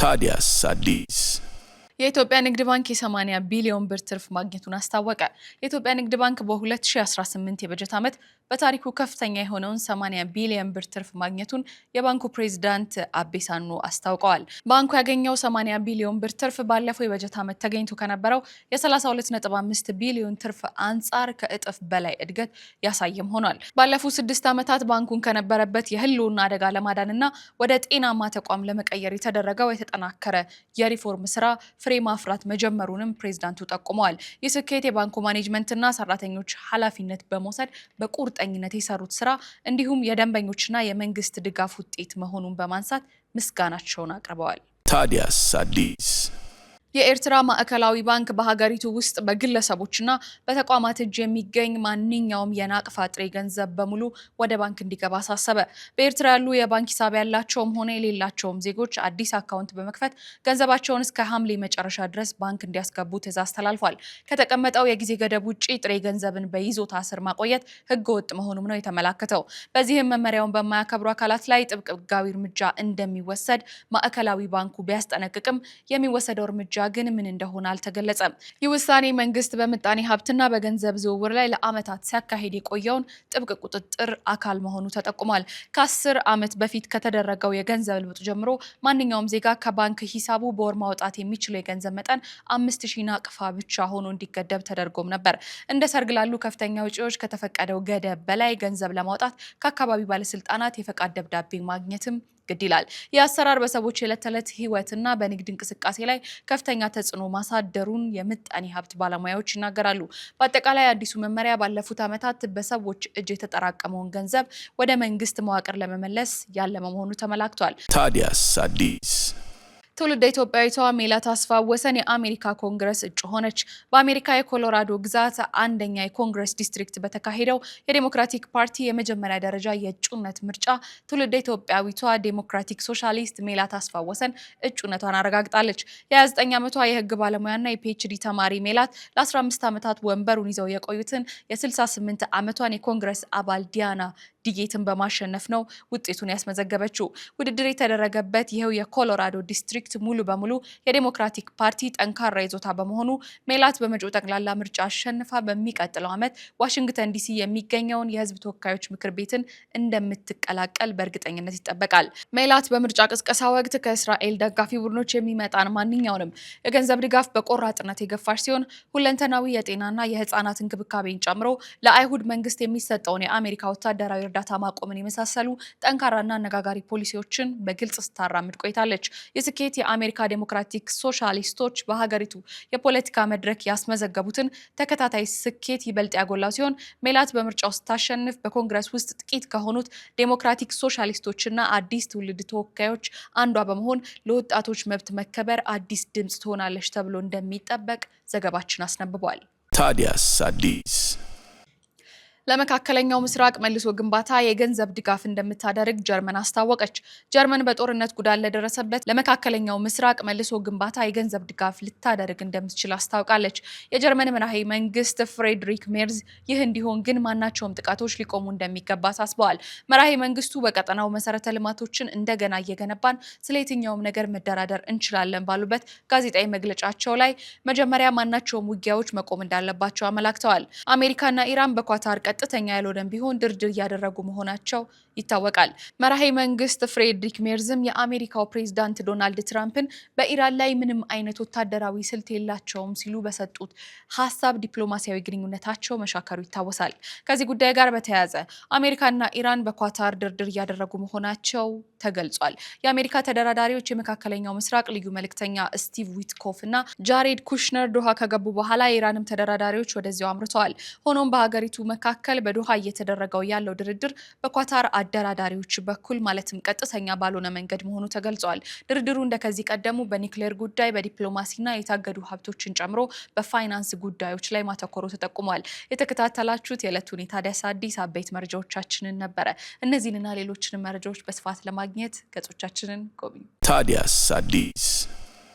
ታዲያስ አዲስ የኢትዮጵያ ንግድ ባንክ የ80 ቢሊዮን ብር ትርፍ ማግኘቱን አስታወቀ። የኢትዮጵያ ንግድ ባንክ በ2018 የበጀት ዓመት በታሪኩ ከፍተኛ የሆነውን 80 ቢሊዮን ብር ትርፍ ማግኘቱን የባንኩ ፕሬዝዳንት አቤሳኖ አስታውቀዋል። ባንኩ ያገኘው 80 ቢሊዮን ብር ትርፍ ባለፈው የበጀት ዓመት ተገኝቶ ከነበረው የ32.5 ቢሊዮን ትርፍ አንጻር ከእጥፍ በላይ እድገት ያሳየም ሆኗል። ባለፉት 6 ዓመታት ባንኩን ከነበረበት የህልውና አደጋ ለማዳንና ወደ ጤናማ ተቋም ለመቀየር የተደረገው የተጠናከረ የሪፎርም ስራ ፍሬ ማፍራት መጀመሩንም ፕሬዝዳንቱ ጠቁመዋል። ይህ ስኬት የባንኩ ማኔጅመንትና ሰራተኞች ኃላፊነት በመውሰድ በቁርጠኝነት የሰሩት ስራ እንዲሁም የደንበኞችና የመንግስት ድጋፍ ውጤት መሆኑን በማንሳት ምስጋናቸውን አቅርበዋል። ታዲያስ አዲስ የኤርትራ ማዕከላዊ ባንክ በሀገሪቱ ውስጥ በግለሰቦችና በተቋማት እጅ የሚገኝ ማንኛውም የናቅፋ ጥሬ ገንዘብ በሙሉ ወደ ባንክ እንዲገባ አሳሰበ። በኤርትራ ያሉ የባንክ ሂሳብ ያላቸውም ሆነ የሌላቸውም ዜጎች አዲስ አካውንት በመክፈት ገንዘባቸውን እስከ ሐምሌ መጨረሻ ድረስ ባንክ እንዲያስገቡ ትዕዛዝ ተላልፏል። ከተቀመጠው የጊዜ ገደብ ውጪ ጥሬ ገንዘብን በይዞታ ስር ማቆየት ህገወጥ መሆኑም ነው የተመላከተው። በዚህም መመሪያውን በማያከብሩ አካላት ላይ ጥብቅ ህጋዊ እርምጃ እንደሚወሰድ ማዕከላዊ ባንኩ ቢያስጠነቅቅም የሚወሰደው እርምጃ ግን ምን እንደሆነ አልተገለጸም። ይህ ውሳኔ መንግስት በምጣኔ ሀብትና በገንዘብ ዝውውር ላይ ለዓመታት ሲያካሂድ የቆየውን ጥብቅ ቁጥጥር አካል መሆኑ ተጠቁሟል። ከ10 ዓመት በፊት ከተደረገው የገንዘብ ልውጥ ጀምሮ ማንኛውም ዜጋ ከባንክ ሂሳቡ በወር ማውጣት የሚችለው የገንዘብ መጠን 5000 ናቅፋ ብቻ ሆኖ እንዲገደብ ተደርጎም ነበር። እንደ ሰርግ ላሉ ከፍተኛ ወጪዎች ከተፈቀደው ገደብ በላይ ገንዘብ ለማውጣት ከአካባቢ ባለስልጣናት የፈቃድ ደብዳቤ ማግኘትም ግድ ይላል። የአሰራር በሰዎች የዕለት ተዕለት ህይወትና በንግድ እንቅስቃሴ ላይ ከፍተኛ ተጽዕኖ ማሳደሩን የምጣኔ ሀብት ባለሙያዎች ይናገራሉ። በአጠቃላይ አዲሱ መመሪያ ባለፉት ዓመታት በሰዎች እጅ የተጠራቀመውን ገንዘብ ወደ መንግስት መዋቅር ለመመለስ ያለመ መሆኑ ተመላክቷል። ታዲያስ አዲስ ትውልደ ኢትዮጵያዊቷ ሜላት አስፋው ወሰን የአሜሪካ ኮንግረስ እጩ ሆነች። በአሜሪካ የኮሎራዶ ግዛት አንደኛ የኮንግረስ ዲስትሪክት በተካሄደው የዴሞክራቲክ ፓርቲ የመጀመሪያ ደረጃ የእጩነት ምርጫ ትውልደ ኢትዮጵያዊቷ ዴሞክራቲክ ሶሻሊስት ሜላት አስፋው ወሰን እጩነቷን አረጋግጣለች። የ29 ዓመቷ የህግ ባለሙያና የፒኤችዲ ተማሪ ሜላት ለ15 ዓመታት ወንበሩን ይዘው የቆዩትን የ68 ዓመቷን የኮንግረስ አባል ዲያና ዲጌትን በማሸነፍ ነው ውጤቱን ያስመዘገበችው። ውድድር የተደረገበት ይኸው የኮሎራዶ ዲስትሪክት ሙሉ በሙሉ የዴሞክራቲክ ፓርቲ ጠንካራ ይዞታ በመሆኑ ሜላት በመጪው ጠቅላላ ምርጫ አሸንፋ በሚቀጥለው ዓመት ዋሽንግተን ዲሲ የሚገኘውን የህዝብ ተወካዮች ምክር ቤትን እንደምትቀላቀል በእርግጠኝነት ይጠበቃል። ሜላት በምርጫ ቅስቀሳ ወቅት ከእስራኤል ደጋፊ ቡድኖች የሚመጣን ማንኛውንም የገንዘብ ድጋፍ በቆራጥነት የገፋች ሲሆን ሁለንተናዊ የጤናና የህፃናት እንክብካቤን ጨምሮ ለአይሁድ መንግስት የሚሰጠውን የአሜሪካ ወታደራዊ እርዳታ ማቆምን የመሳሰሉ ጠንካራና አነጋጋሪ ፖሊሲዎችን በግልጽ ስታራምድ ቆይታለች። የስኬት የአሜሪካ ዴሞክራቲክ ሶሻሊስቶች በሀገሪቱ የፖለቲካ መድረክ ያስመዘገቡትን ተከታታይ ስኬት ይበልጥ ያጎላው ሲሆን ሜላት በምርጫው ስታሸንፍ በኮንግረስ ውስጥ ጥቂት ከሆኑት ዴሞክራቲክ ሶሻሊስቶችና አዲስ ትውልድ ተወካዮች አንዷ በመሆን ለወጣቶች መብት መከበር አዲስ ድምፅ ትሆናለች ተብሎ እንደሚጠበቅ ዘገባችን አስነብቧል። ታዲያስ አዲስ ለመካከለኛው ምስራቅ መልሶ ግንባታ የገንዘብ ድጋፍ እንደምታደርግ ጀርመን አስታወቀች። ጀርመን በጦርነት ጉዳት ለደረሰበት ለመካከለኛው ምስራቅ መልሶ ግንባታ የገንዘብ ድጋፍ ልታደርግ እንደምትችል አስታውቃለች። የጀርመን መራሄ መንግስት ፍሬድሪክ ሜርዝ ይህ እንዲሆን ግን ማናቸውም ጥቃቶች ሊቆሙ እንደሚገባ አሳስበዋል። መራሄ መንግስቱ በቀጠናው መሰረተ ልማቶችን እንደገና እየገነባን ስለ የትኛውም ነገር መደራደር እንችላለን ባሉበት ጋዜጣዊ መግለጫቸው ላይ መጀመሪያ ማናቸውም ውጊያዎች መቆም እንዳለባቸው አመላክተዋል። አሜሪካና ኢራን በኳታር ቀጥተኛ ያልሆነም ቢሆን ድርድር እያደረጉ መሆናቸው ይታወቃል። መራሄ መንግስት ፍሬድሪክ ሜርዝም የአሜሪካው ፕሬዝዳንት ዶናልድ ትራምፕን በኢራን ላይ ምንም አይነት ወታደራዊ ስልት የላቸውም ሲሉ በሰጡት ሀሳብ ዲፕሎማሲያዊ ግንኙነታቸው መሻከሩ ይታወሳል። ከዚህ ጉዳይ ጋር በተያያዘ አሜሪካና ኢራን በኳታር ድርድር እያደረጉ መሆናቸው ተገልጿል። የአሜሪካ ተደራዳሪዎች የመካከለኛው ምስራቅ ልዩ መልእክተኛ ስቲቭ ዊትኮፍ እና ጃሬድ ኩሽነር ዶሃ ከገቡ በኋላ የኢራንም ተደራዳሪዎች ወደዚያው አምርተዋል። ሆኖም በሀገሪቱ መካከል በዶሃ እየተደረገው ያለው ድርድር በኳታር አደራዳሪዎች በኩል ማለትም ቀጥተኛ ባልሆነ መንገድ መሆኑ ተገልጿል። ድርድሩ እንደከዚህ ቀደሙ በኒውክሌር ጉዳይ፣ በዲፕሎማሲና የታገዱ ሀብቶችን ጨምሮ በፋይናንስ ጉዳዮች ላይ ማተኮሩ ተጠቁሟል። የተከታተላችሁት የዕለቱን የታዲያስ አዲስ አበይት መረጃዎቻችንን ነበረ። እነዚህንና ሌሎችንም መረጃዎች በስፋት ለማግኘት ገጾቻችንን ጎብኙ። ታዲያስ አዲስ